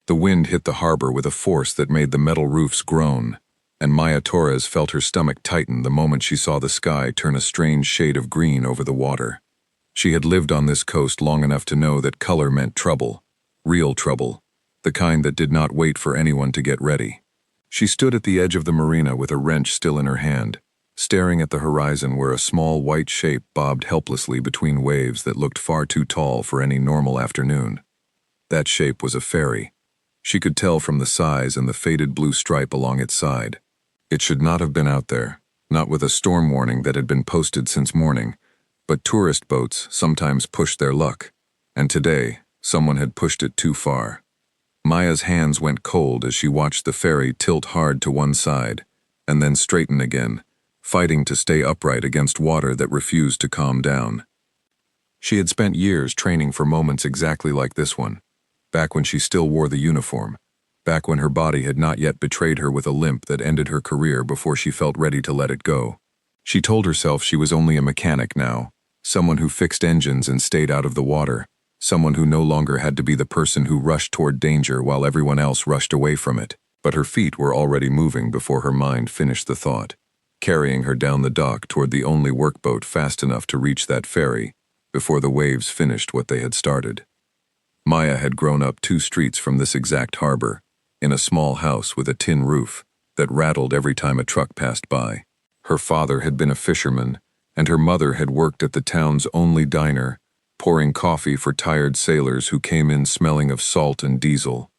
The wind hit the harbor with a force that made the metal roofs groan, and Maya Torres felt her stomach tighten the moment she saw the sky turn a strange shade of green over the water. She had lived on this coast long enough to know that color meant trouble, real trouble, the kind that did not wait for anyone to get ready. She stood at the edge of the marina with a wrench still in her hand, staring at the horizon where a small white shape bobbed helplessly between waves that looked far too tall for any normal afternoon. That shape was a ferry. She could tell from the size and the faded blue stripe along its side. It should not have been out there, not with a storm warning that had been posted since morning, but tourist boats sometimes push their luck, and today someone had pushed it too far. Maya's hands went cold as she watched the ferry tilt hard to one side, and then straighten again, fighting to stay upright against water that refused to calm down. She had spent years training for moments exactly like this one, back when she still wore the uniform, back when her body had not yet betrayed her with a limp that ended her career before she felt ready to let it go. She told herself she was only a mechanic now, someone who fixed engines and stayed out of the water, someone who no longer had to be the person who rushed toward danger while everyone else rushed away from it. But her feet were already moving before her mind finished the thought, carrying her down the dock toward the only workboat fast enough to reach that ferry before the waves finished what they had started. Maya had grown up 2 streets from this exact harbor, in a small house with a tin roof that rattled every time a truck passed by. Her father had been a fisherman, and her mother had worked at the town's only diner, pouring coffee for tired sailors who came in smelling of salt and diesel.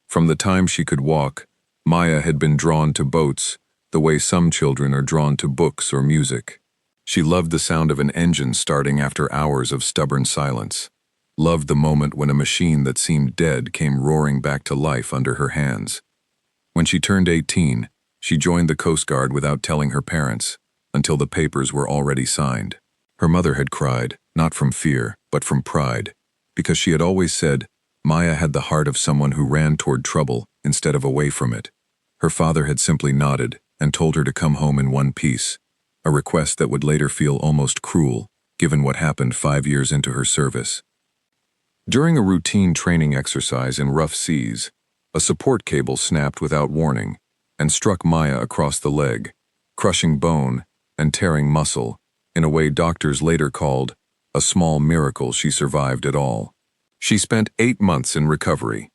From the time she could walk, Maya had been drawn to boats the way some children are drawn to books or music. She loved the sound of an engine starting after hours of stubborn silence, loved the moment when a machine that seemed dead came roaring back to life under her hands. When she turned 18, she joined the Coast Guard without telling her parents, until the papers were already signed. Her mother had cried, not from fear, but from pride, because she had always said Maya had the heart of someone who ran toward trouble instead of away from it. Her father had simply nodded and told her to come home in one piece, a request that would later feel almost cruel, given what happened 5 years into her service. During a routine training exercise in rough seas, a support cable snapped without warning and struck Maya across the leg, crushing bone and tearing muscle in a way doctors later called a small miracle she survived at all. She spent 8 months in recovery,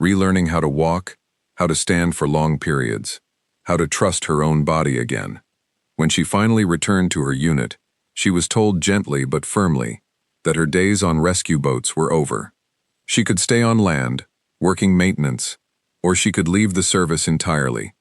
relearning how to walk, how to stand for long periods, how to trust her own body again. When she finally returned to her unit, she was told gently but firmly that her days on rescue boats were over. She could stay on land, working maintenance, or she could leave the service entirely.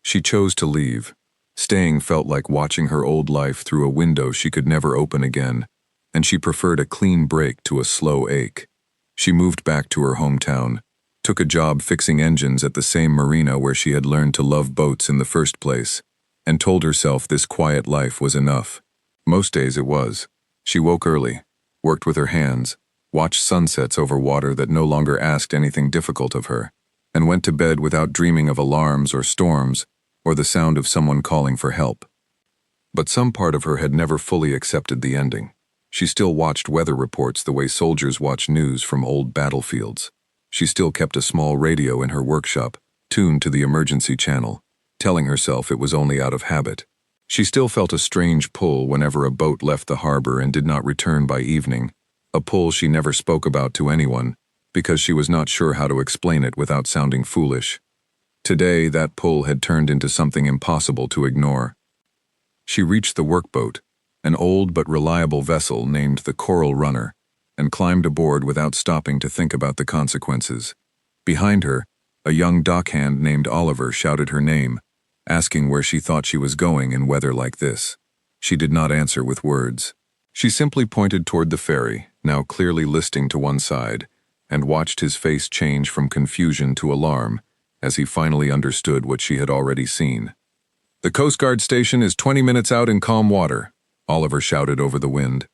She chose to leave. Staying felt like watching her old life through a window she could never open again, and she preferred a clean break to a slow ache. She moved back to her hometown, took a job fixing engines at the same marina where she had learned to love boats in the first place, and told herself this quiet life was enough. Most days it was. She woke early, worked with her hands, watched sunsets over water that no longer asked anything difficult of her, and went to bed without dreaming of alarms or storms or the sound of someone calling for help. But some part of her had never fully accepted the ending. She still watched weather reports the way soldiers watch news from old battlefields. She still kept a small radio in her workshop, tuned to the emergency channel, telling herself it was only out of habit. She still felt a strange pull whenever a boat left the harbor and did not return by evening, a pull she never spoke about to anyone, because she was not sure how to explain it without sounding foolish. Today, that pull had turned into something impossible to ignore. She reached the workboat, an old but reliable vessel named the Coral Runner, and climbed aboard without stopping to think about the consequences. Behind her, a young dockhand named Oliver shouted her name, asking where she thought she was going in weather like this. She did not answer with words. She simply pointed toward the ferry, now clearly listing to one side, and watched his face change from confusion to alarm as he finally understood what she had already seen. "The Coast Guard station is 20 minutes out in calm water," Oliver shouted over the wind.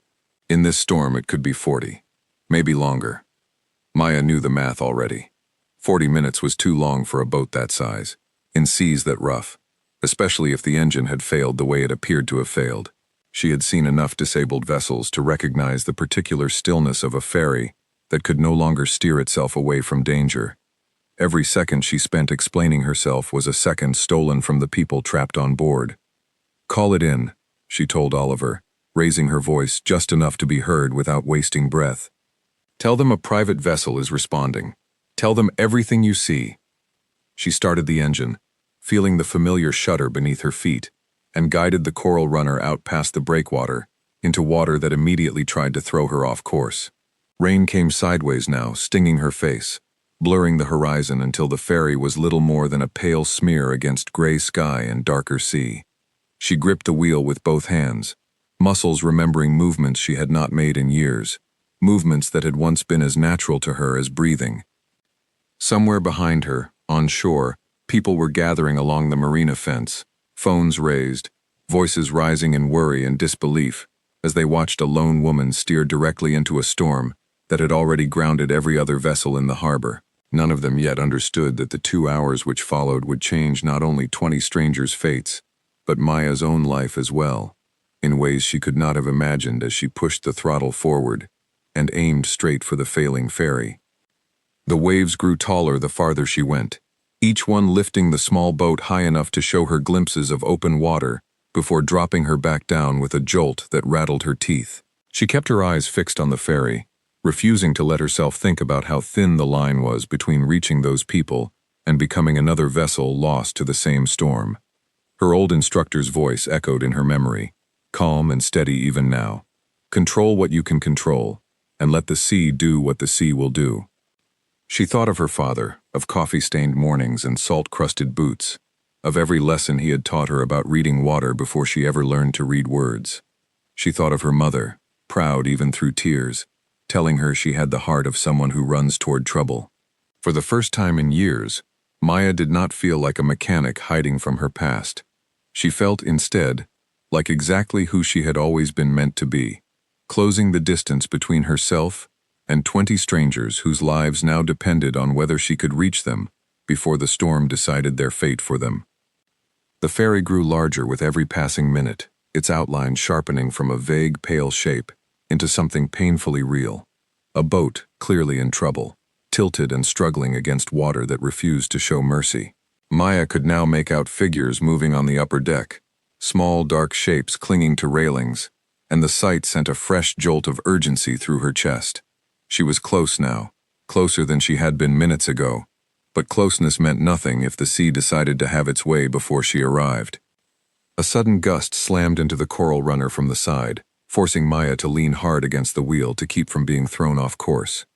In this storm it could be 40, maybe longer. Maya knew the math already. 40 minutes was too long for a boat that size, in seas that rough, especially if the engine had failed the way it appeared to have failed. She had seen enough disabled vessels to recognize the particular stillness of a ferry that could no longer steer itself away from danger. Every second she spent explaining herself was a second stolen from the people trapped on board. "Call it in," she told Oliver, raising her voice just enough to be heard without wasting breath. "Tell them a private vessel is responding. Tell them everything you see." She started the engine, feeling the familiar shudder beneath her feet, and guided the coral runner out past the breakwater, into water that immediately tried to throw her off course. Rain came sideways now, stinging her face, blurring the horizon until the ferry was little more than a pale smear against gray sky and darker sea. She gripped the wheel with both hands, muscles remembering movements she had not made in years, movements that had once been as natural to her as breathing. Somewhere behind her, on shore, people were gathering along the marina fence, phones raised, voices rising in worry and disbelief as they watched a lone woman steer directly into a storm that had already grounded every other vessel in the harbor. None of them yet understood that the 2 hours which followed would change not only 20 strangers' fates, but Maya's own life as well, in ways she could not have imagined as she pushed the throttle forward and aimed straight for the failing ferry. The waves grew taller the farther she went, each one lifting the small boat high enough to show her glimpses of open water before dropping her back down with a jolt that rattled her teeth. She kept her eyes fixed on the ferry, refusing to let herself think about how thin the line was between reaching those people and becoming another vessel lost to the same storm. Her old instructor's voice echoed in her memory, calm and steady even now. "Control what you can control, and let the sea do what the sea will do." She thought of her father, of coffee-stained mornings and salt-crusted boots, of every lesson he had taught her about reading water before she ever learned to read words. She thought of her mother, proud even through tears, telling her she had the heart of someone who runs toward trouble. For the first time in years, Maya did not feel like a mechanic hiding from her past. She felt, instead, like exactly who she had always been meant to be, closing the distance between herself and 20 strangers whose lives now depended on whether she could reach them before the storm decided their fate for them. The ferry grew larger with every passing minute, its outline sharpening from a vague, pale shape into something painfully real. A boat, clearly in trouble, tilted and struggling against water that refused to show mercy. Maya could now make out figures moving on the upper deck, small dark shapes clinging to railings, and the sight sent a fresh jolt of urgency through her chest. She was close now, closer than she had been minutes ago, but closeness meant nothing if the sea decided to have its way before she arrived. A sudden gust slammed into the coral runner from the side, forcing Maya to lean hard against the wheel to keep from being thrown off course.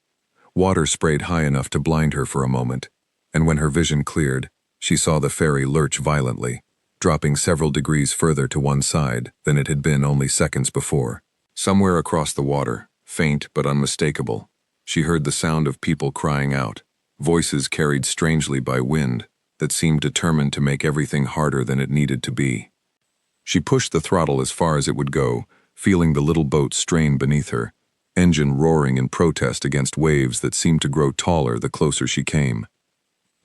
Water sprayed high enough to blind her for a moment, and when her vision cleared, she saw the ferry lurch violently, dropping several degrees further to one side than it had been only seconds before. Somewhere across the water, faint but unmistakable, she heard the sound of people crying out, voices carried strangely by wind that seemed determined to make everything harder than it needed to be. She pushed the throttle as far as it would go, feeling the little boat strain beneath her, engine roaring in protest against waves that seemed to grow taller the closer she came.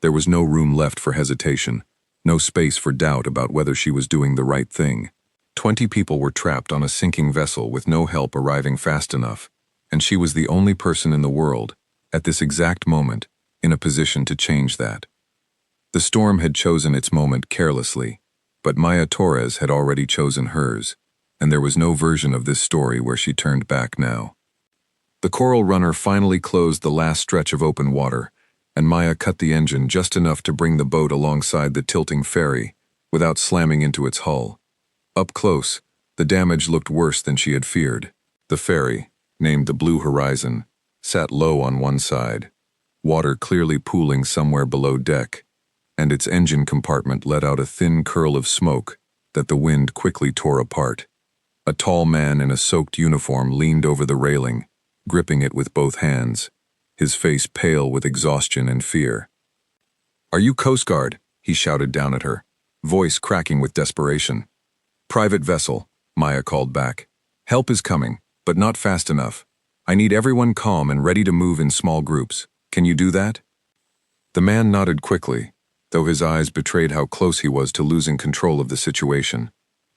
There was no room left for hesitation, no space for doubt about whether she was doing the right thing. 20 people were trapped on a sinking vessel with no help arriving fast enough, and she was the only person in the world, at this exact moment, in a position to change that. The storm had chosen its moment carelessly, but Maya Torres had already chosen hers, and there was no version of this story where she turned back now. The coral runner finally closed the last stretch of open water, and Maya cut the engine just enough to bring the boat alongside the tilting ferry, without slamming into its hull. Up close, the damage looked worse than she had feared. The ferry, named the Blue Horizon, sat low on one side, water clearly pooling somewhere below deck, and its engine compartment let out a thin curl of smoke that the wind quickly tore apart. A tall man in a soaked uniform leaned over the railing, gripping it with both hands, his face pale with exhaustion and fear. "Are you Coast Guard?" he shouted down at her, voice cracking with desperation. "Private vessel," Maya called back. "Help is coming, but not fast enough. I need everyone calm and ready to move in small groups. Can you do that?" The man nodded quickly, though his eyes betrayed how close he was to losing control of the situation.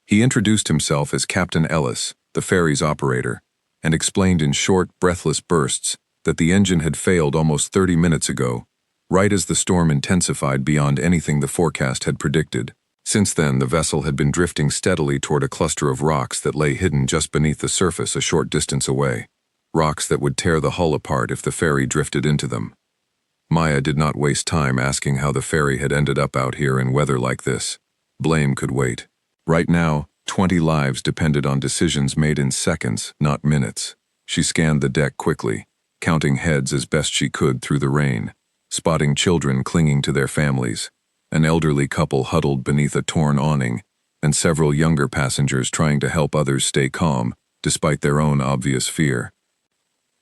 He introduced himself as Captain Ellis, the ferry's operator, and explained in short, breathless bursts that the engine had failed almost 30 minutes ago, right as the storm intensified beyond anything the forecast had predicted. Since then, the vessel had been drifting steadily toward a cluster of rocks that lay hidden just beneath the surface a short distance away. Rocks that would tear the hull apart if the ferry drifted into them. Maya did not waste time asking how the ferry had ended up out here in weather like this. Blame could wait. Right now, 20 lives depended on decisions made in seconds, not minutes. She scanned the deck quickly, counting heads as best she could through the rain, spotting children clinging to their families, an elderly couple huddled beneath a torn awning, and several younger passengers trying to help others stay calm, despite their own obvious fear.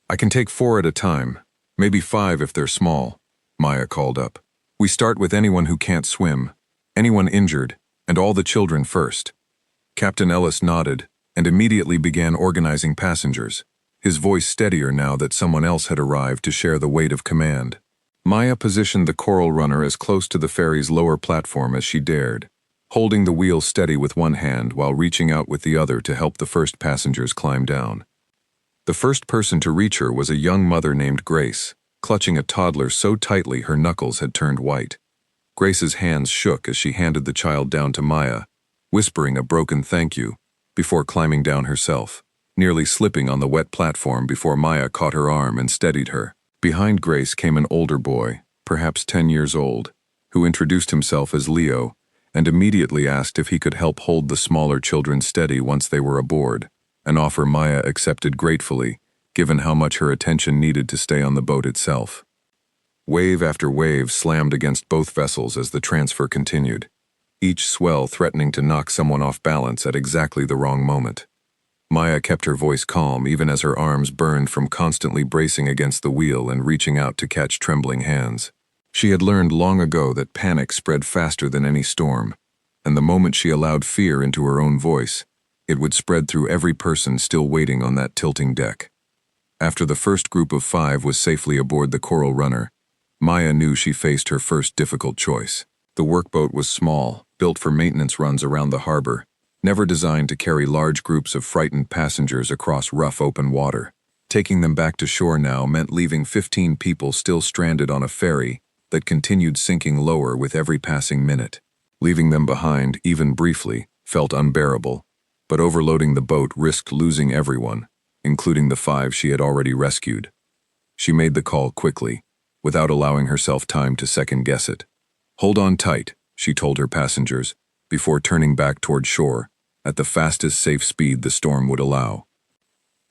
"I can take 4 at a time, maybe 5 if they're small," Maya called up. "We start with anyone who can't swim, anyone injured, and all the children first." Captain Ellis nodded and immediately began organizing passengers, his voice steadier now that someone else had arrived to share the weight of command. Maya positioned the Coral Runner as close to the ferry's lower platform as she dared, holding the wheel steady with one hand while reaching out with the other to help the first passengers climb down. The first person to reach her was a young mother named Grace, clutching a toddler so tightly her knuckles had turned white. Grace's hands shook as she handed the child down to Maya, whispering a broken thank you, before climbing down herself, nearly slipping on the wet platform before Maya caught her arm and steadied her. Behind Grace came an older boy, perhaps 10 years old, who introduced himself as Leo and immediately asked if he could help hold the smaller children steady once they were aboard, an offer Maya accepted gratefully, given how much her attention needed to stay on the boat itself. Wave after wave slammed against both vessels as the transfer continued, each swell threatening to knock someone off balance at exactly the wrong moment. Maya kept her voice calm even as her arms burned from constantly bracing against the wheel and reaching out to catch trembling hands. She had learned long ago that panic spread faster than any storm, and the moment she allowed fear into her own voice, it would spread through every person still waiting on that tilting deck. After the first group of 5 was safely aboard the Coral Runner, Maya knew she faced her first difficult choice. The workboat was small, built for maintenance runs around the harbor, never designed to carry large groups of frightened passengers across rough open water. Taking them back to shore now meant leaving 15 people still stranded on a ferry that continued sinking lower with every passing minute. Leaving them behind, even briefly, felt unbearable, but overloading the boat risked losing everyone, including the 5 she had already rescued. She made the call quickly, without allowing herself time to second-guess it. "Hold on tight," she told her passengers, before turning back toward shore, at the fastest safe speed the storm would allow.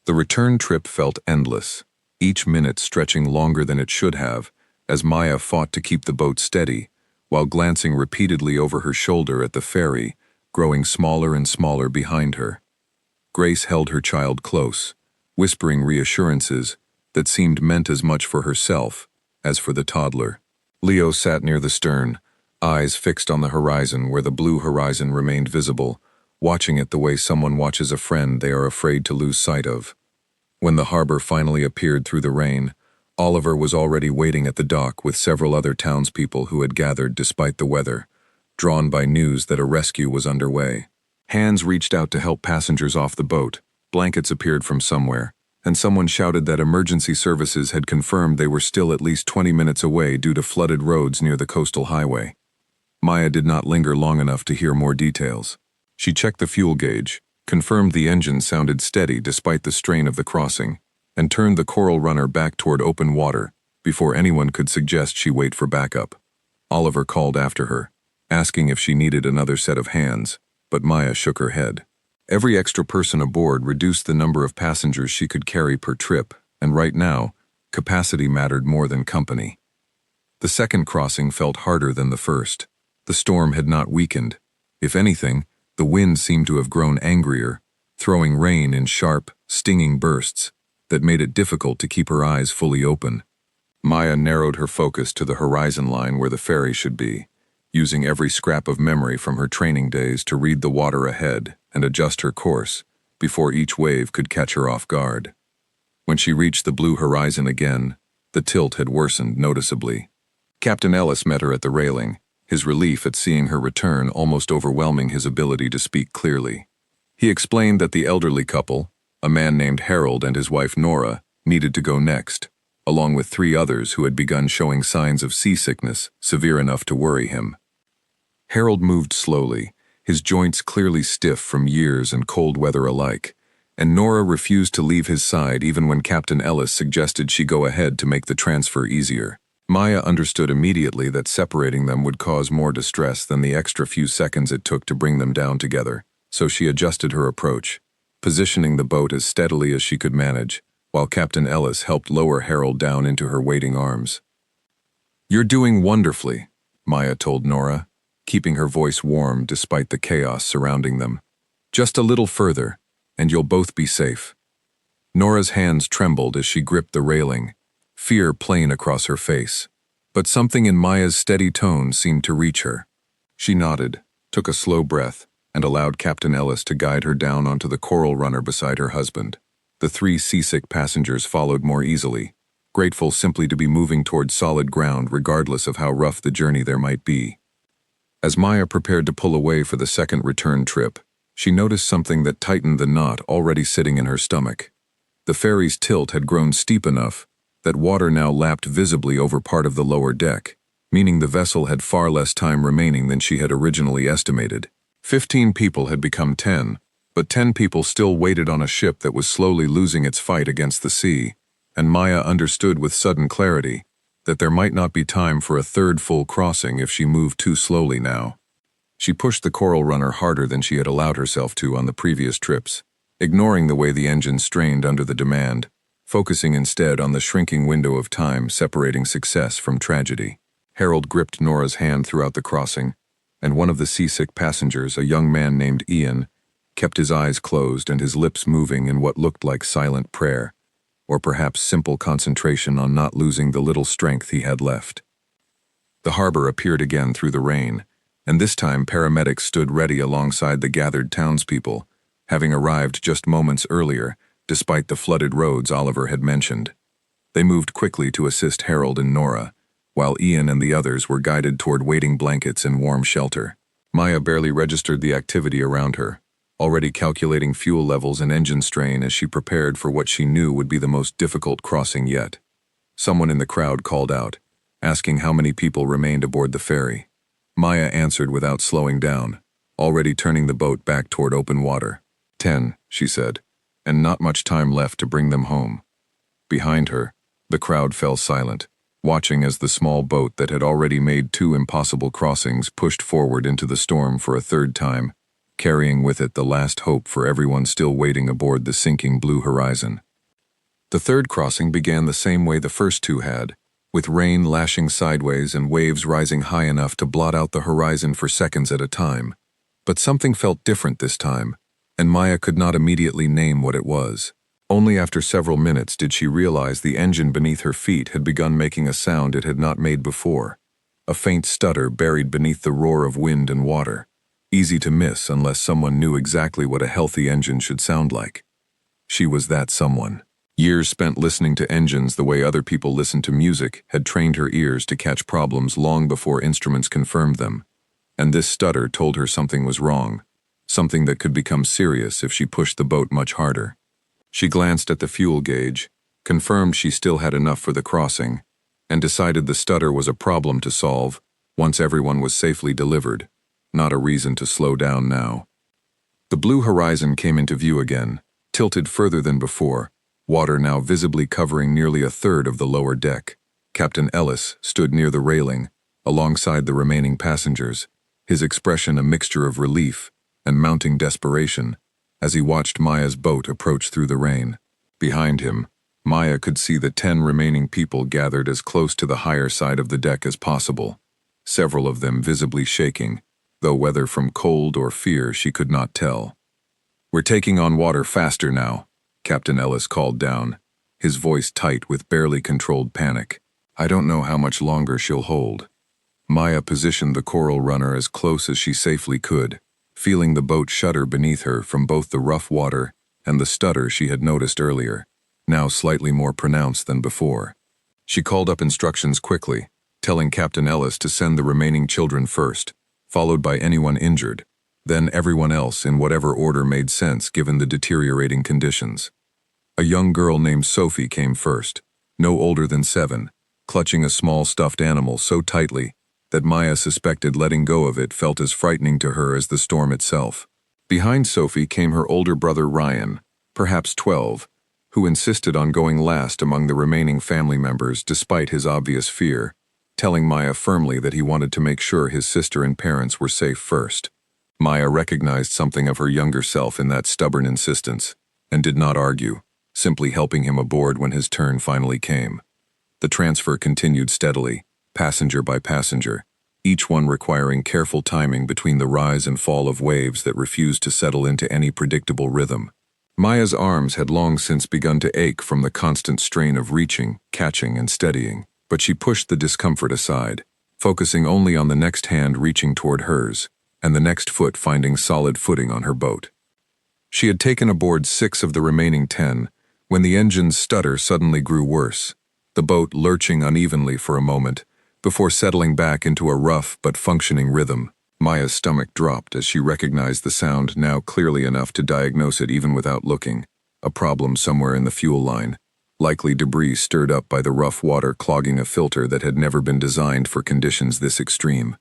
The return trip felt endless, each minute stretching longer than it should have, as Maya fought to keep the boat steady, while glancing repeatedly over her shoulder at the ferry, growing smaller and smaller behind her. Grace held her child close, whispering reassurances that seemed meant as much for herself as for the toddler. Leo sat near the stern, eyes fixed on the horizon where the blue horizon remained visible, watching it the way someone watches a friend they are afraid to lose sight of. When the harbor finally appeared through the rain, Oliver was already waiting at the dock with several other townspeople who had gathered despite the weather, drawn by news that a rescue was underway. Hands reached out to help passengers off the boat, blankets appeared from somewhere, and someone shouted that emergency services had confirmed they were still at least 20 minutes away due to flooded roads near the coastal highway. Maya did not linger long enough to hear more details. She checked the fuel gauge, confirmed the engine sounded steady despite the strain of the crossing, and turned the Coral Runner back toward open water before anyone could suggest she wait for backup. Oliver called after her, asking if she needed another set of hands, but Maya shook her head. Every extra person aboard reduced the number of passengers she could carry per trip, and right now, capacity mattered more than company. The second crossing felt harder than the first. The storm had not weakened. If anything, the wind seemed to have grown angrier, throwing rain in sharp, stinging bursts that made it difficult to keep her eyes fully open. Maya narrowed her focus to the horizon line where the ferry should be, using every scrap of memory from her training days to read the water ahead and adjust her course before each wave could catch her off guard. When she reached the blue horizon again, the tilt had worsened noticeably. Captain Ellis met her at the railing, his relief at seeing her return almost overwhelming his ability to speak clearly. He explained that the elderly couple, a man named Harold and his wife Nora, needed to go next, along with 3 others who had begun showing signs of seasickness, severe enough to worry him. Harold moved slowly, his joints clearly stiff from years and cold weather alike, and Nora refused to leave his side even when Captain Ellis suggested she go ahead to make the transfer easier. Maya understood immediately that separating them would cause more distress than the extra few seconds it took to bring them down together, so she adjusted her approach, positioning the boat as steadily as she could manage, while Captain Ellis helped lower Harold down into her waiting arms. "You're doing wonderfully," Maya told Nora, keeping her voice warm despite the chaos surrounding them. "Just a little further, and you'll both be safe." Nora's hands trembled as she gripped the railing, fear plain across her face. But something in Maya's steady tone seemed to reach her. She nodded, took a slow breath, and allowed Captain Ellis to guide her down onto the coral runner beside her husband. The 3 seasick passengers followed more easily, grateful simply to be moving toward solid ground regardless of how rough the journey there might be. As Maya prepared to pull away for the second return trip, she noticed something that tightened the knot already sitting in her stomach. The ferry's tilt had grown steep enough that water now lapped visibly over part of the lower deck, meaning the vessel had far less time remaining than she had originally estimated. 15 people had become 10, but 10 people still waited on a ship that was slowly losing its fight against the sea, and Maya understood with sudden clarity that there might not be time for a third full crossing if she moved too slowly now. She pushed the coral runner harder than she had allowed herself to on the previous trips, ignoring the way the engine strained under the demand, focusing instead on the shrinking window of time separating success from tragedy. Harold gripped Nora's hand throughout the crossing, and one of the seasick passengers, a young man named Ian, kept his eyes closed and his lips moving in what looked like silent prayer, or perhaps simple concentration on not losing the little strength he had left. The harbor appeared again through the rain, and this time paramedics stood ready alongside the gathered townspeople, having arrived just moments earlier, despite the flooded roads Oliver had mentioned. They moved quickly to assist Harold and Nora, while Ian and the others were guided toward waiting blankets and warm shelter. Maya barely registered the activity around her, already calculating fuel levels and engine strain as she prepared for what she knew would be the most difficult crossing yet. Someone in the crowd called out, asking how many people remained aboard the ferry. Maya answered without slowing down, already turning the boat back toward open water. 10, she said, and not much time left to bring them home. Behind her, the crowd fell silent, watching as the small boat that had already made 2 impossible crossings pushed forward into the storm for a third time, carrying with it the last hope for everyone still waiting aboard the sinking blue horizon. The third crossing began the same way the first 2 had, with rain lashing sideways and waves rising high enough to blot out the horizon for seconds at a time. But something felt different this time, and Maya could not immediately name what it was. Only after several minutes did she realize the engine beneath her feet had begun making a sound it had not made before, a faint stutter buried beneath the roar of wind and water, easy to miss unless someone knew exactly what a healthy engine should sound like. She was that someone. Years spent listening to engines the way other people listen to music had trained her ears to catch problems long before instruments confirmed them, and this stutter told her something was wrong, something that could become serious if she pushed the boat much harder. She glanced at the fuel gauge, confirmed she still had enough for the crossing, and decided the stutter was a problem to solve once everyone was safely delivered, not a reason to slow down now. The blue horizon came into view again, tilted further than before, water now visibly covering nearly a third of the lower deck. Captain Ellis stood near the railing, alongside the remaining passengers, his expression a mixture of relief and mounting desperation as he watched Maya's boat approach through the rain. Behind him, Maya could see the 10 remaining people gathered as close to the higher side of the deck as possible, several of them visibly shaking, though whether from cold or fear she could not tell. "We're taking on water faster now," Captain Ellis called down, his voice tight with barely controlled panic. "I don't know how much longer she'll hold." Maya positioned the coral runner as close as she safely could, feeling the boat shudder beneath her from both the rough water and the stutter she had noticed earlier, now slightly more pronounced than before. She called up instructions quickly, telling Captain Ellis to send the remaining children first, followed by anyone injured, then everyone else in whatever order made sense given the deteriorating conditions. A young girl named Sophie came first, no older than 7, clutching a small stuffed animal so tightly that Maya suspected letting go of it felt as frightening to her as the storm itself. Behind Sophie came her older brother Ryan, perhaps 12, who insisted on going last among the remaining family members despite his obvious fear, telling Maya firmly that he wanted to make sure his sister and parents were safe first. Maya recognized something of her younger self in that stubborn insistence, and did not argue, simply helping him aboard when his turn finally came. The transfer continued steadily, passenger by passenger, each one requiring careful timing between the rise and fall of waves that refused to settle into any predictable rhythm. Maya's arms had long since begun to ache from the constant strain of reaching, catching, and steadying, but she pushed the discomfort aside, focusing only on the next hand reaching toward hers, and the next foot finding solid footing on her boat. She had taken aboard 6 of the remaining 10, when the engine's stutter suddenly grew worse, the boat lurching unevenly for a moment, before settling back into a rough but functioning rhythm. Maya's stomach dropped as she recognized the sound now clearly enough to diagnose it even without looking, a problem somewhere in the fuel line, likely debris stirred up by the rough water clogging a filter that had never been designed for conditions this extreme.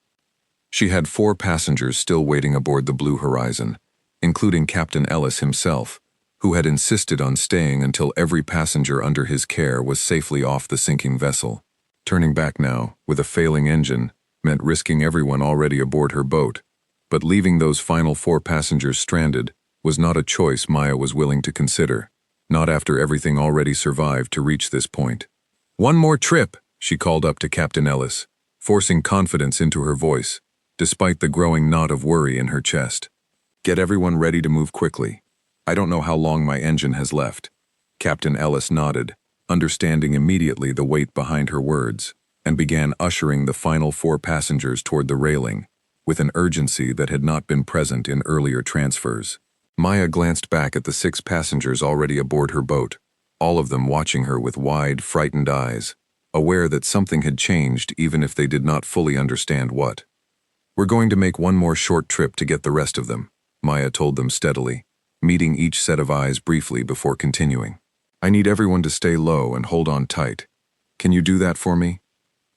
She had 4 passengers still waiting aboard the Blue Horizon, including Captain Ellis himself, who had insisted on staying until every passenger under his care was safely off the sinking vessel. Turning back now, with a failing engine, meant risking everyone already aboard her boat, but leaving those final 4 passengers stranded was not a choice Maya was willing to consider, not after everything already survived to reach this point. "One more trip," she called up to Captain Ellis, forcing confidence into her voice, despite the growing knot of worry in her chest. "Get everyone ready to move quickly. I don't know how long my engine has left." Captain Ellis nodded, understanding immediately the weight behind her words, and began ushering the final 4 passengers toward the railing, with an urgency that had not been present in earlier transfers. Maya glanced back at the 6 passengers already aboard her boat, all of them watching her with wide, frightened eyes, aware that something had changed even if they did not fully understand what. "We're going to make one more short trip to get the rest of them," Maya told them steadily, meeting each set of eyes briefly before continuing. "I need everyone to stay low and hold on tight. Can you do that for me?"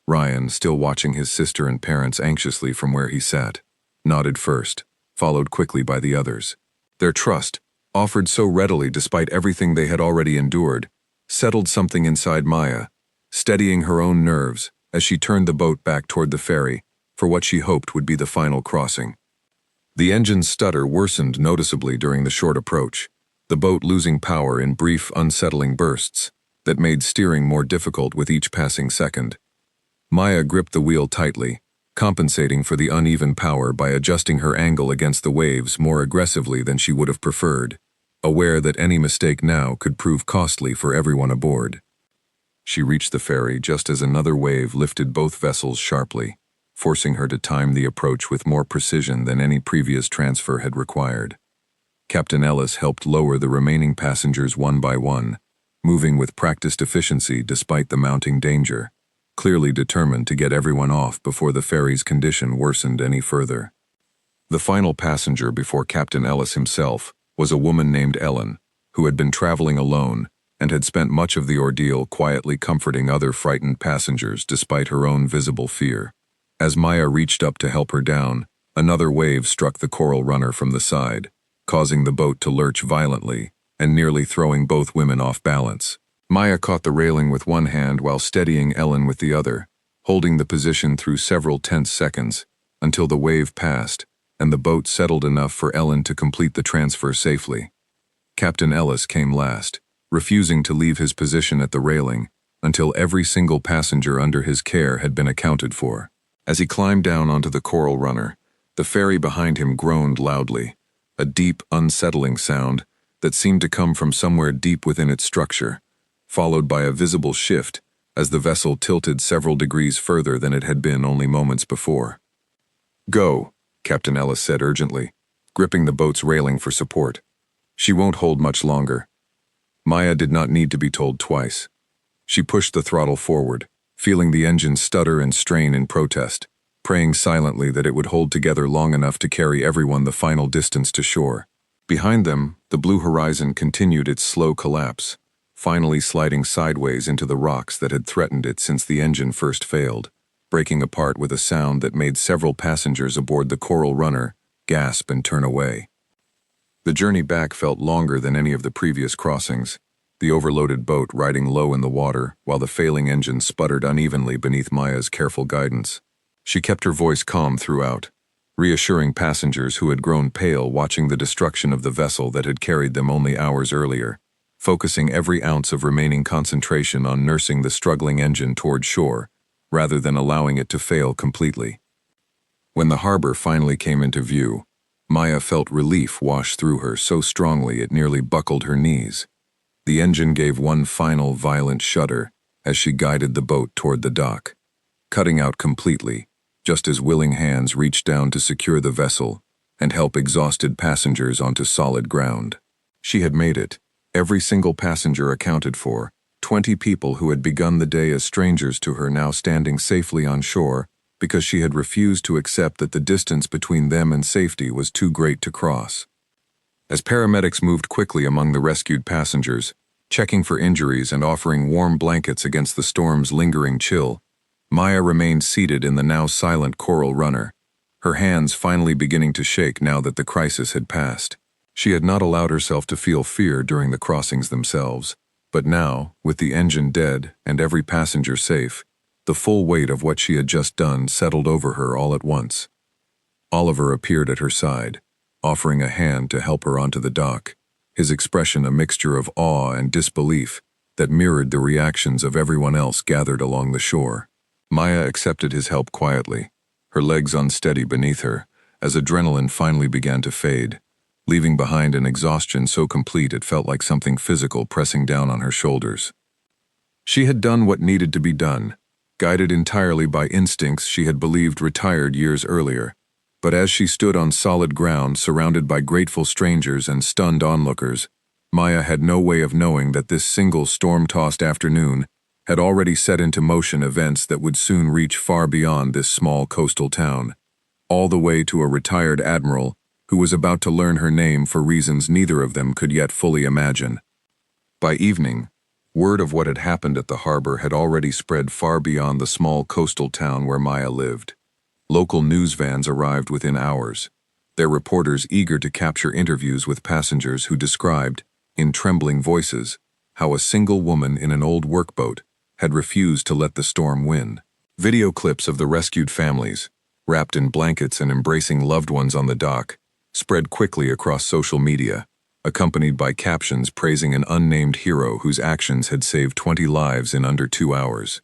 Ryan, still watching his sister and parents anxiously from where he sat, nodded first, followed quickly by the others. Their trust, offered so readily despite everything they had already endured, settled something inside Maya, steadying her own nerves as she turned the boat back toward the ferry for what she hoped would be the final crossing. The engine's stutter worsened noticeably during the short approach, the boat losing power in brief, unsettling bursts that made steering more difficult with each passing second. Maya gripped the wheel tightly, compensating for the uneven power by adjusting her angle against the waves more aggressively than she would have preferred, aware that any mistake now could prove costly for everyone aboard. She reached the ferry just as another wave lifted both vessels sharply, forcing her to time the approach with more precision than any previous transfer had required. Captain Ellis helped lower the remaining passengers one by one, moving with practiced efficiency despite the mounting danger, clearly determined to get everyone off before the ferry's condition worsened any further. The final passenger before Captain Ellis himself was a woman named Ellen, who had been traveling alone and had spent much of the ordeal quietly comforting other frightened passengers despite her own visible fear. As Maya reached up to help her down, another wave struck the coral runner from the side, causing the boat to lurch violently and nearly throwing both women off balance. Maya caught the railing with one hand while steadying Ellen with the other, holding the position through several tense seconds until the wave passed and the boat settled enough for Ellen to complete the transfer safely. Captain Ellis came last, refusing to leave his position at the railing until every single passenger under his care had been accounted for. As he climbed down onto the coral runner, the ferry behind him groaned loudly, a deep, unsettling sound that seemed to come from somewhere deep within its structure, followed by a visible shift as the vessel tilted several degrees further than it had been only moments before. "Go," Captain Ellis said urgently, gripping the boat's railing for support. "She won't hold much longer." Maya did not need to be told twice. She pushed the throttle forward, feeling the engine stutter and strain in protest, praying silently that it would hold together long enough to carry everyone the final distance to shore. Behind them, the Blue Horizon continued its slow collapse, finally sliding sideways into the rocks that had threatened it since the engine first failed, breaking apart with a sound that made several passengers aboard the Coral Runner gasp and turn away. The journey back felt longer than any of the previous crossings, the overloaded boat riding low in the water while the failing engine sputtered unevenly beneath Maya's careful guidance. She kept her voice calm throughout, reassuring passengers who had grown pale watching the destruction of the vessel that had carried them only hours earlier, focusing every ounce of remaining concentration on nursing the struggling engine toward shore, rather than allowing it to fail completely. When the harbor finally came into view, Maya felt relief wash through her so strongly it nearly buckled her knees. The engine gave one final violent shudder as she guided the boat toward the dock, cutting out completely, just as willing hands reached down to secure the vessel and help exhausted passengers onto solid ground. She had made it, every single passenger accounted for, 20 people who had begun the day as strangers to her now standing safely on shore because she had refused to accept that the distance between them and safety was too great to cross. As paramedics moved quickly among the rescued passengers, checking for injuries and offering warm blankets against the storm's lingering chill, Maya remained seated in the now silent Coral Runner, her hands finally beginning to shake now that the crisis had passed. She had not allowed herself to feel fear during the crossings themselves, but now, with the engine dead and every passenger safe, the full weight of what she had just done settled over her all at once. Oliver appeared at her side, offering a hand to help her onto the dock, his expression a mixture of awe and disbelief that mirrored the reactions of everyone else gathered along the shore. Maya accepted his help quietly, her legs unsteady beneath her, as adrenaline finally began to fade, leaving behind an exhaustion so complete it felt like something physical pressing down on her shoulders. She had done what needed to be done, guided entirely by instincts she had believed retired years earlier. But as she stood on solid ground surrounded by grateful strangers and stunned onlookers, Maya had no way of knowing that this single storm-tossed afternoon had already set into motion events that would soon reach far beyond this small coastal town, all the way to a retired admiral who was about to learn her name for reasons neither of them could yet fully imagine. By evening, word of what had happened at the harbor had already spread far beyond the small coastal town where Maya lived. Local news vans arrived within hours, their reporters eager to capture interviews with passengers who described, in trembling voices, how a single woman in an old workboat had refused to let the storm win. Video clips of the rescued families, wrapped in blankets and embracing loved ones on the dock, spread quickly across social media, accompanied by captions praising an unnamed hero whose actions had saved 20 lives in under 2 hours.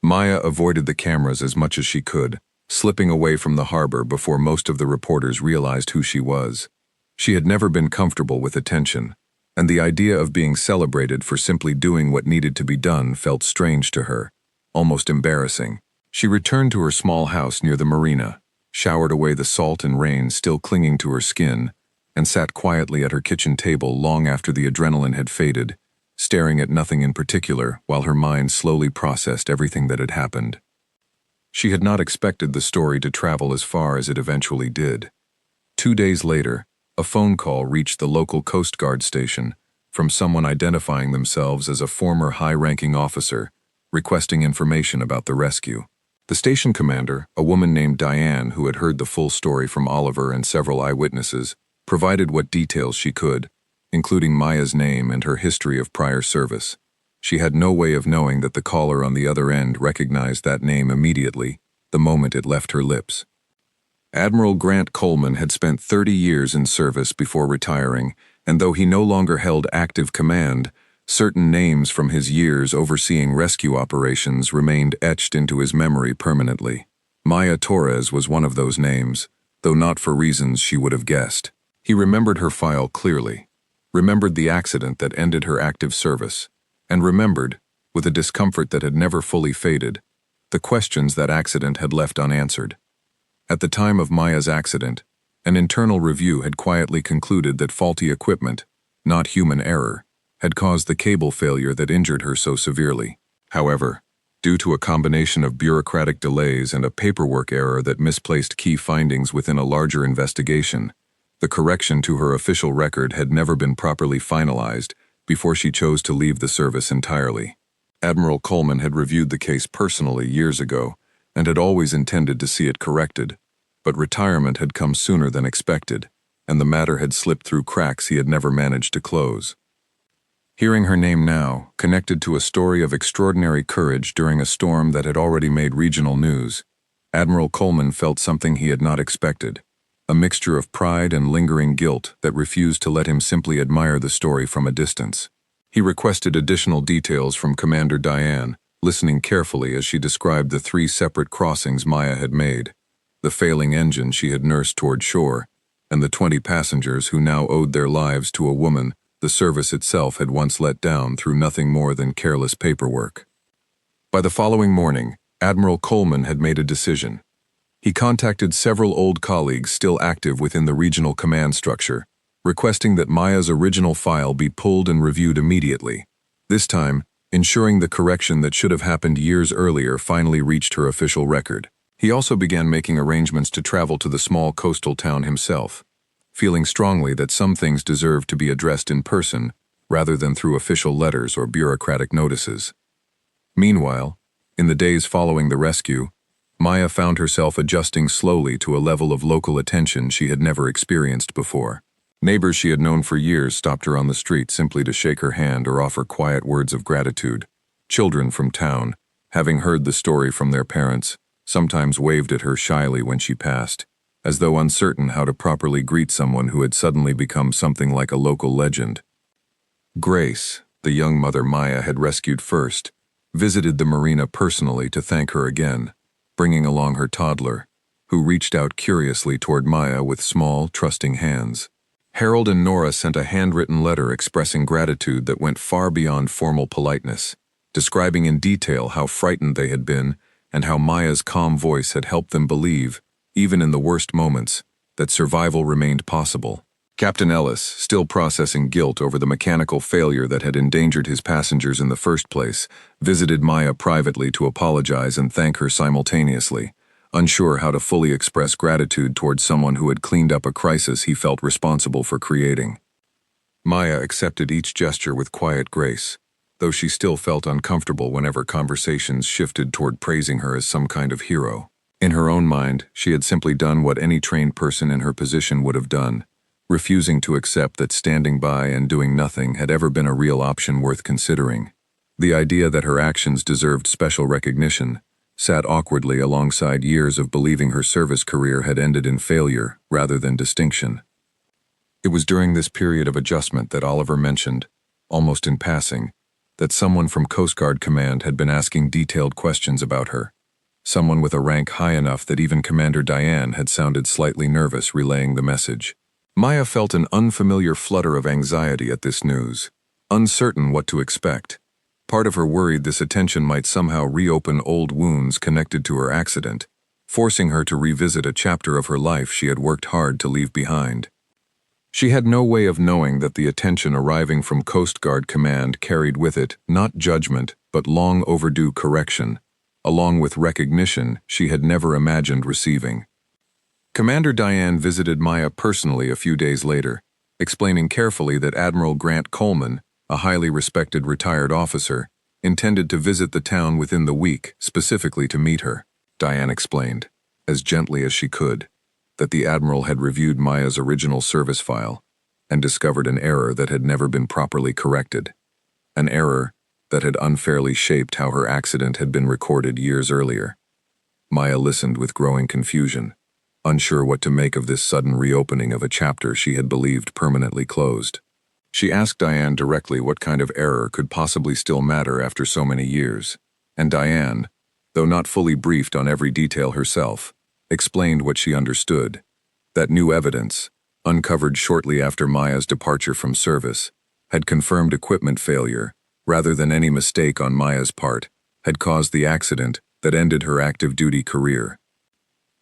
Maya avoided the cameras as much as she could, slipping away from the harbor before most of the reporters realized who she was. She had never been comfortable with attention, and the idea of being celebrated for simply doing what needed to be done felt strange to her, almost embarrassing. She returned to her small house near the marina, showered away the salt and rain still clinging to her skin, and sat quietly at her kitchen table long after the adrenaline had faded, staring at nothing in particular while her mind slowly processed everything that had happened. She had not expected the story to travel as far as it eventually did. 2 days later, a phone call reached the local Coast Guard station from someone identifying themselves as a former high-ranking officer, requesting information about the rescue. The station commander, a woman named Diane who had heard the full story from Oliver and several eyewitnesses, provided what details she could, including Maya's name and her history of prior service. She had no way of knowing that the caller on the other end recognized that name immediately, the moment it left her lips. Admiral Grant Coleman had spent 30 years in service before retiring, and though he no longer held active command, certain names from his years overseeing rescue operations remained etched into his memory permanently. Maya Torres was one of those names, though not for reasons she would have guessed. He remembered her file clearly, remembered the accident that ended her active service, and remembered, with a discomfort that had never fully faded, the questions that accident had left unanswered. At the time of Maya's accident, an internal review had quietly concluded that faulty equipment, not human error, had caused the cable failure that injured her so severely. However, due to a combination of bureaucratic delays and a paperwork error that misplaced key findings within a larger investigation, the correction to her official record had never been properly finalized, before she chose to leave the service entirely. Admiral Coleman had reviewed the case personally years ago and had always intended to see it corrected, but retirement had come sooner than expected, and the matter had slipped through cracks he had never managed to close. Hearing her name now, connected to a story of extraordinary courage during a storm that had already made regional news, Admiral Coleman felt something he had not expected, a mixture of pride and lingering guilt that refused to let him simply admire the story from a distance. He requested additional details from Commander Diane, listening carefully as she described the 3 separate crossings Maya had made, the failing engine she had nursed toward shore, and the 20 passengers who now owed their lives to a woman the service itself had once let down through nothing more than careless paperwork. By the following morning, Admiral Coleman had made a decision. He contacted several old colleagues still active within the regional command structure, requesting that Maya's original file be pulled and reviewed immediately. This time, ensuring the correction that should have happened years earlier finally reached her official record. He also began making arrangements to travel to the small coastal town himself, feeling strongly that some things deserved to be addressed in person rather than through official letters or bureaucratic notices. Meanwhile, in the days following the rescue, Maya found herself adjusting slowly to a level of local attention she had never experienced before. Neighbors she had known for years stopped her on the street simply to shake her hand or offer quiet words of gratitude. Children from town, having heard the story from their parents, sometimes waved at her shyly when she passed, as though uncertain how to properly greet someone who had suddenly become something like a local legend. Grace, the young mother Maya had rescued first, visited the marina personally to thank her again, bringing along her toddler, who reached out curiously toward Maya with small, trusting hands. Harold and Nora sent a handwritten letter expressing gratitude that went far beyond formal politeness, describing in detail how frightened they had been and how Maya's calm voice had helped them believe, even in the worst moments, that survival remained possible. Captain Ellis, still processing guilt over the mechanical failure that had endangered his passengers in the first place, visited Maya privately to apologize and thank her simultaneously, unsure how to fully express gratitude towards someone who had cleaned up a crisis he felt responsible for creating. Maya accepted each gesture with quiet grace, though she still felt uncomfortable whenever conversations shifted toward praising her as some kind of hero. In her own mind, she had simply done what any trained person in her position would have done, refusing to accept that standing by and doing nothing had ever been a real option worth considering. The idea that her actions deserved special recognition sat awkwardly alongside years of believing her service career had ended in failure rather than distinction. It was during this period of adjustment that Oliver mentioned, almost in passing, that someone from Coast Guard Command had been asking detailed questions about her. Someone with a rank high enough that even Commander Diane had sounded slightly nervous relaying the message. Maya felt an unfamiliar flutter of anxiety at this news, uncertain what to expect. Part of her worried this attention might somehow reopen old wounds connected to her accident, forcing her to revisit a chapter of her life she had worked hard to leave behind. She had no way of knowing that the attention arriving from Coast Guard Command carried with it not judgment but long overdue correction, along with recognition she had never imagined receiving. Commander Diane visited Maya personally a few days later, explaining carefully that Admiral Grant Coleman, a highly respected retired officer, intended to visit the town within the week specifically to meet her. Diane explained, as gently as she could, that the Admiral had reviewed Maya's original service file and discovered an error that had never been properly corrected, an error that had unfairly shaped how her accident had been recorded years earlier. Maya listened with growing confusion, unsure what to make of this sudden reopening of a chapter she had believed permanently closed. She asked Diane directly what kind of error could possibly still matter after so many years, and Diane, though not fully briefed on every detail herself, explained what she understood, that new evidence, uncovered shortly after Maya's departure from service, had confirmed equipment failure, rather than any mistake on Maya's part, had caused the accident that ended her active duty career.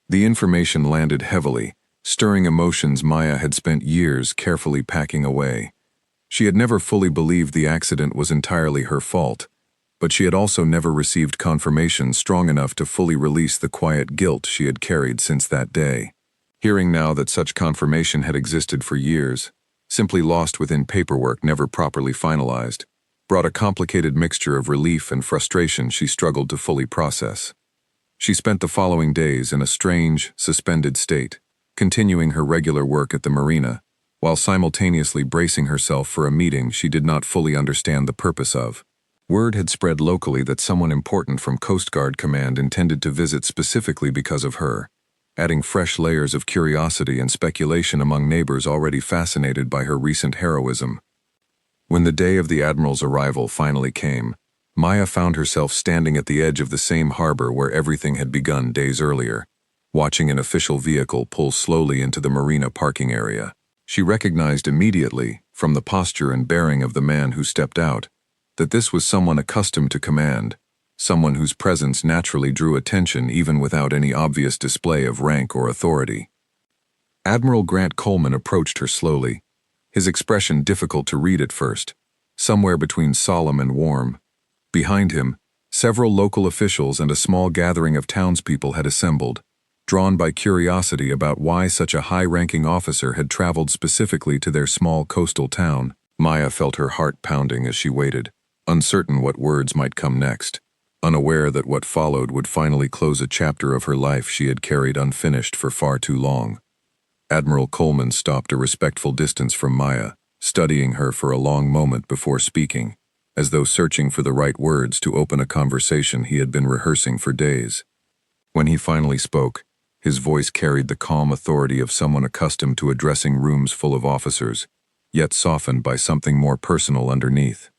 The information landed heavily, stirring emotions Maya had spent years carefully packing away. She had never fully believed the accident was entirely her fault, but she had also never received confirmation strong enough to fully release the quiet guilt she had carried since that day. Hearing now that such confirmation had existed for years, simply lost within paperwork never properly finalized, brought a complicated mixture of relief and frustration she struggled to fully process. She spent the following days in a strange, suspended state, continuing her regular work at the marina, while simultaneously bracing herself for a meeting she did not fully understand the purpose of. Word had spread locally that someone important from Coast Guard Command intended to visit specifically because of her, adding fresh layers of curiosity and speculation among neighbors already fascinated by her recent heroism. When the day of the Admiral's arrival finally came, Maya found herself standing at the edge of the same harbor where everything had begun days earlier, watching an official vehicle pull slowly into the marina parking area. She recognized immediately, from the posture and bearing of the man who stepped out, that this was someone accustomed to command, someone whose presence naturally drew attention even without any obvious display of rank or authority. Admiral Grant Coleman approached her slowly, his expression difficult to read at first, somewhere between solemn and warm. Behind him, several local officials and a small gathering of townspeople had assembled, drawn by curiosity about why such a high-ranking officer had traveled specifically to their small coastal town. Maya felt her heart pounding as she waited, uncertain what words might come next, unaware that what followed would finally close a chapter of her life she had carried unfinished for far too long. Admiral Coleman stopped a respectful distance from Maya, studying her for a long moment before speaking, as though searching for the right words to open a conversation he had been rehearsing for days. When he finally spoke, his voice carried the calm authority of someone accustomed to addressing rooms full of officers, yet softened by something more personal underneath.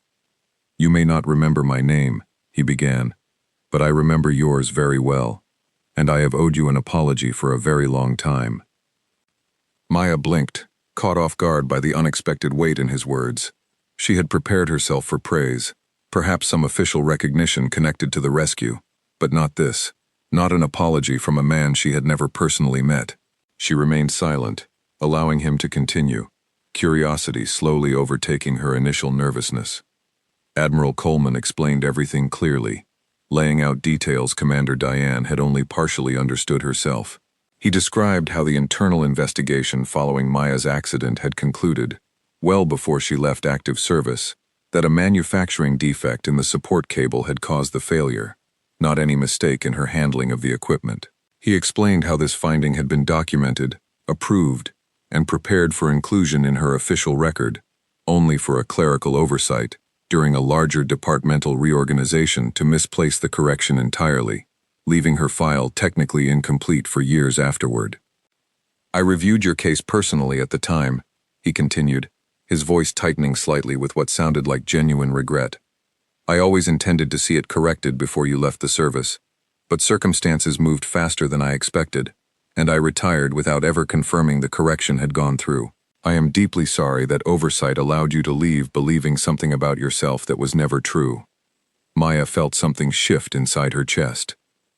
"You may not remember my name," he began, "but I remember yours very well, and I have owed you an apology for a very long time." Maya blinked, caught off guard by the unexpected weight in his words. She had prepared herself for praise, perhaps some official recognition connected to the rescue, but not this, not an apology from a man she had never personally met. She remained silent, allowing him to continue, curiosity slowly overtaking her initial nervousness. Admiral Coleman explained everything clearly, laying out details Commander Diane had only partially understood herself. He described how the internal investigation following Maya's accident had concluded, well before she left active service, that a manufacturing defect in the support cable had caused the failure, not any mistake in her handling of the equipment. He explained how this finding had been documented, approved, and prepared for inclusion in her official record, only for a clerical oversight during a larger departmental reorganization to misplace the correction entirely, leaving her file technically incomplete for years afterward. "I reviewed your case personally at the time," he continued, his voice tightening slightly with what sounded like genuine regret. "I always intended to see it corrected before you left the service, but circumstances moved faster than I expected, and I retired without ever confirming the correction had gone through. I am deeply sorry that oversight allowed you to leave believing something about yourself that was never true." Maya felt something shift inside her chest,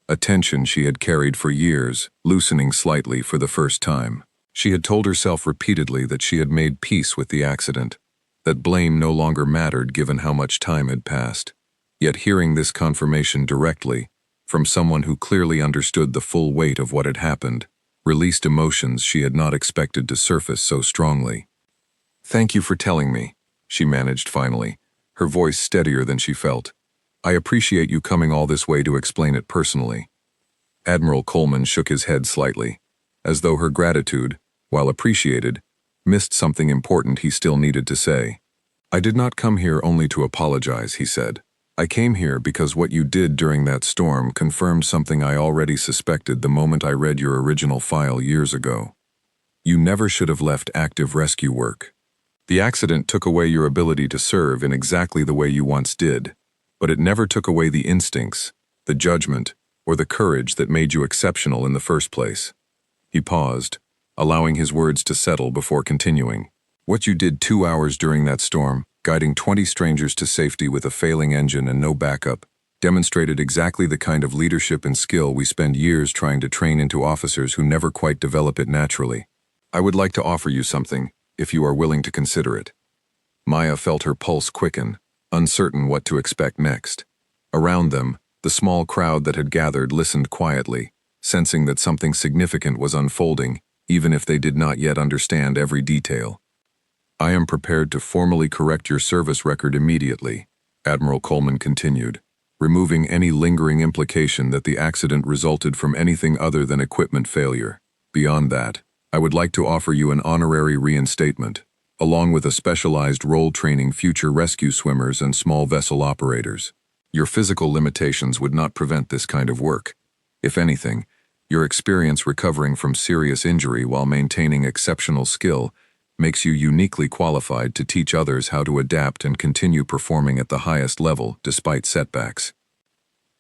a tension she had carried for years, loosening slightly for the first time. She had told herself repeatedly that she had made peace with the accident, that blame no longer mattered given how much time had passed. Yet hearing this confirmation directly, from someone who clearly understood the full weight of what had happened, released emotions she had not expected to surface so strongly. "Thank you for telling me," she managed finally, her voice steadier than she felt. "I appreciate you coming all this way to explain it personally." Admiral Coleman shook his head slightly, as though her gratitude, while appreciated, missed something important he still needed to say. "I did not come here only to apologize," he said. "I came here because what you did during that storm confirmed something I already suspected the moment I read your original file years ago. You never should have left active rescue work. The accident took away your ability to serve in exactly the way you once did, but it never took away the instincts, the judgment, or the courage that made you exceptional in the first place." He paused, allowing his words to settle before continuing. "What you did 2 hours during that storm, guiding 20 strangers to safety with a failing engine and no backup, demonstrated exactly the kind of leadership and skill we spend years trying to train into officers who never quite develop it naturally. I would like to offer you something, if you are willing to consider it." Maya felt her pulse quicken, uncertain what to expect next. Around them, the small crowd that had gathered listened quietly, sensing that something significant was unfolding, even if they did not yet understand every detail. I am prepared to formally correct your service record immediately, Admiral Coleman continued, removing any lingering implication that the accident resulted from anything other than equipment failure. Beyond that, I would like to offer you an honorary reinstatement, along with a specialized role training future rescue swimmers and small vessel operators. Your physical limitations would not prevent this kind of work. If anything, your experience recovering from serious injury while maintaining exceptional skill makes you uniquely qualified to teach others how to adapt and continue performing at the highest level despite setbacks.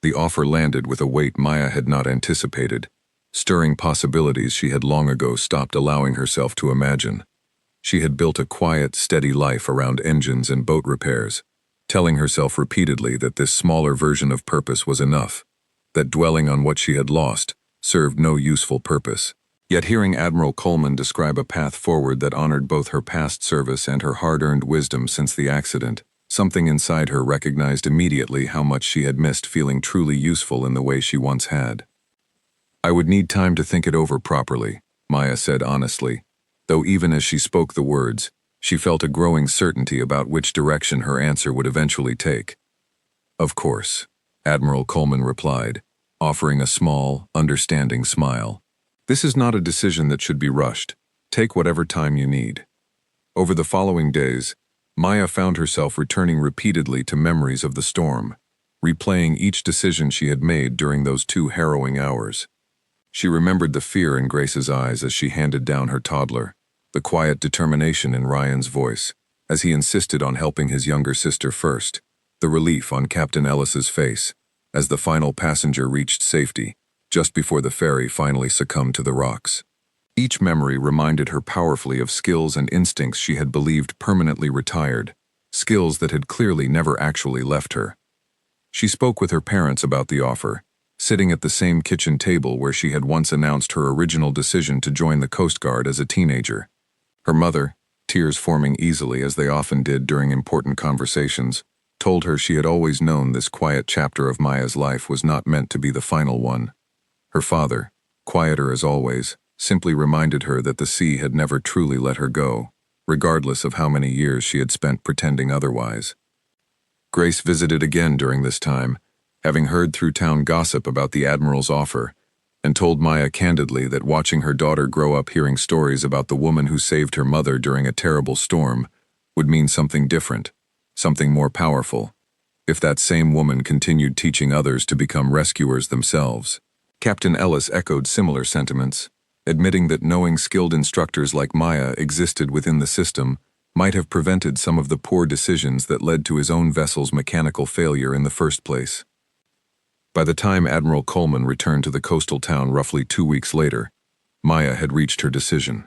The offer landed with a weight Maya had not anticipated, stirring possibilities she had long ago stopped allowing herself to imagine. She had built a quiet, steady life around engines and boat repairs, telling herself repeatedly that this smaller version of purpose was enough, that dwelling on what she had lost served no useful purpose. Yet hearing Admiral Coleman describe a path forward that honored both her past service and her hard-earned wisdom since the accident, something inside her recognized immediately how much she had missed feeling truly useful in the way she once had. I would need time to think it over properly, Maya said honestly, though even as she spoke the words, she felt a growing certainty about which direction her answer would eventually take. Of course, Admiral Coleman replied, offering a small, understanding smile. This is not a decision that should be rushed. Take whatever time you need. Over the following days, Maya found herself returning repeatedly to memories of the storm, replaying each decision she had made during those 2 harrowing hours. She remembered the fear in Grace's eyes as she handed down her toddler, the quiet determination in Ryan's voice, as he insisted on helping his younger sister first, the relief on Captain Ellis's face, as the final passenger reached safety, just before the ferry finally succumbed to the rocks. Each memory reminded her powerfully of skills and instincts she had believed permanently retired, skills that had clearly never actually left her. She spoke with her parents about the offer, sitting at the same kitchen table where she had once announced her original decision to join the Coast Guard as a teenager. Her mother, tears forming easily as they often did during important conversations, told her she had always known this quiet chapter of Maya's life was not meant to be the final one. Her father, quieter as always, simply reminded her that the sea had never truly let her go, regardless of how many years she had spent pretending otherwise. Grace visited again during this time, having heard through town gossip about the Admiral's offer, and told Maya candidly that watching her daughter grow up hearing stories about the woman who saved her mother during a terrible storm would mean something different, something more powerful, if that same woman continued teaching others to become rescuers themselves. Captain Ellis echoed similar sentiments, admitting that knowing skilled instructors like Maya existed within the system might have prevented some of the poor decisions that led to his own vessel's mechanical failure in the first place. By the time Admiral Coleman returned to the coastal town roughly 2 weeks later, Maya had reached her decision.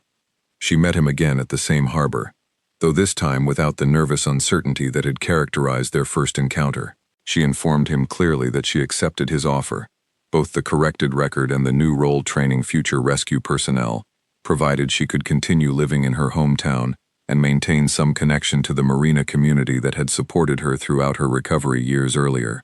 She met him again at the same harbor, though this time without the nervous uncertainty that had characterized their first encounter. She informed him clearly that she accepted his offer, both the corrected record and the new role training future rescue personnel, provided she could continue living in her hometown and maintain some connection to the marina community that had supported her throughout her recovery years earlier.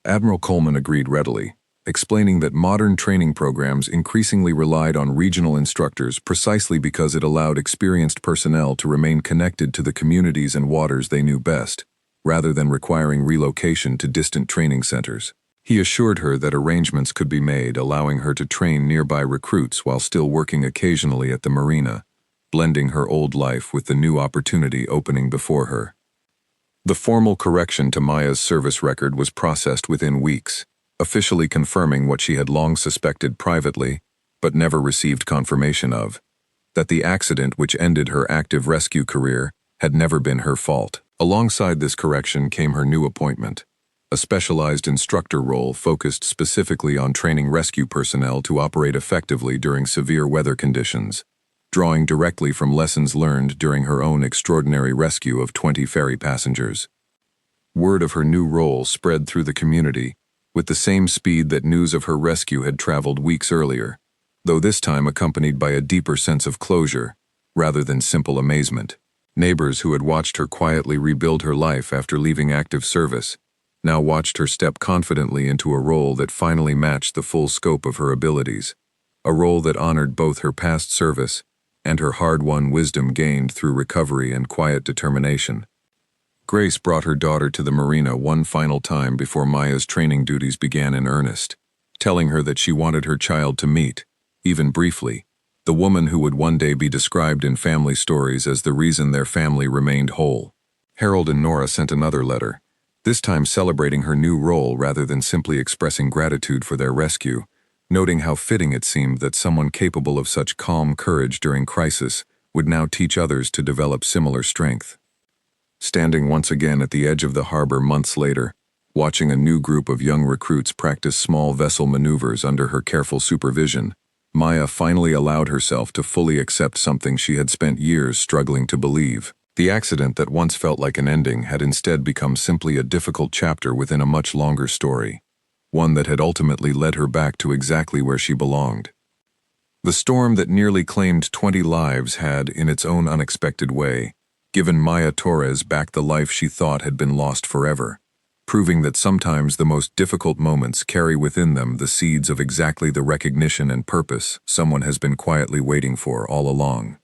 Admiral Coleman agreed readily, explaining that modern training programs increasingly relied on regional instructors precisely because it allowed experienced personnel to remain connected to the communities and waters they knew best, rather than requiring relocation to distant training centers. He assured her that arrangements could be made allowing her to train nearby recruits while still working occasionally at the marina, blending her old life with the new opportunity opening before her. The formal correction to Maya's service record was processed within weeks, officially confirming what she had long suspected privately, but never received confirmation of, that the accident which ended her active rescue career had never been her fault. Alongside this correction came her new appointment, a specialized instructor role focused specifically on training rescue personnel to operate effectively during severe weather conditions, drawing directly from lessons learned during her own extraordinary rescue of 20 ferry passengers. Word of her new role spread through the community, with the same speed that news of her rescue had traveled weeks earlier, though this time accompanied by a deeper sense of closure, rather than simple amazement. Neighbors who had watched her quietly rebuild her life after leaving active service now watched her step confidently into a role that finally matched the full scope of her abilities, a role that honored both her past service and her hard-won wisdom gained through recovery and quiet determination. Grace brought her daughter to the marina one final time before Maya's training duties began in earnest, telling her that she wanted her child to meet, even briefly, the woman who would one day be described in family stories as the reason their family remained whole. Harold and Nora sent another letter, this time celebrating her new role rather than simply expressing gratitude for their rescue, noting how fitting it seemed that someone capable of such calm courage during crisis would now teach others to develop similar strength. Standing once again at the edge of the harbor months later, watching a new group of young recruits practice small vessel maneuvers under her careful supervision, Maya finally allowed herself to fully accept something she had spent years struggling to believe. The accident that once felt like an ending had instead become simply a difficult chapter within a much longer story, one that had ultimately led her back to exactly where she belonged. The storm that nearly claimed 20 lives had, in its own unexpected way, given Maya Torres back the life she thought had been lost forever, proving that sometimes the most difficult moments carry within them the seeds of exactly the recognition and purpose someone has been quietly waiting for all along.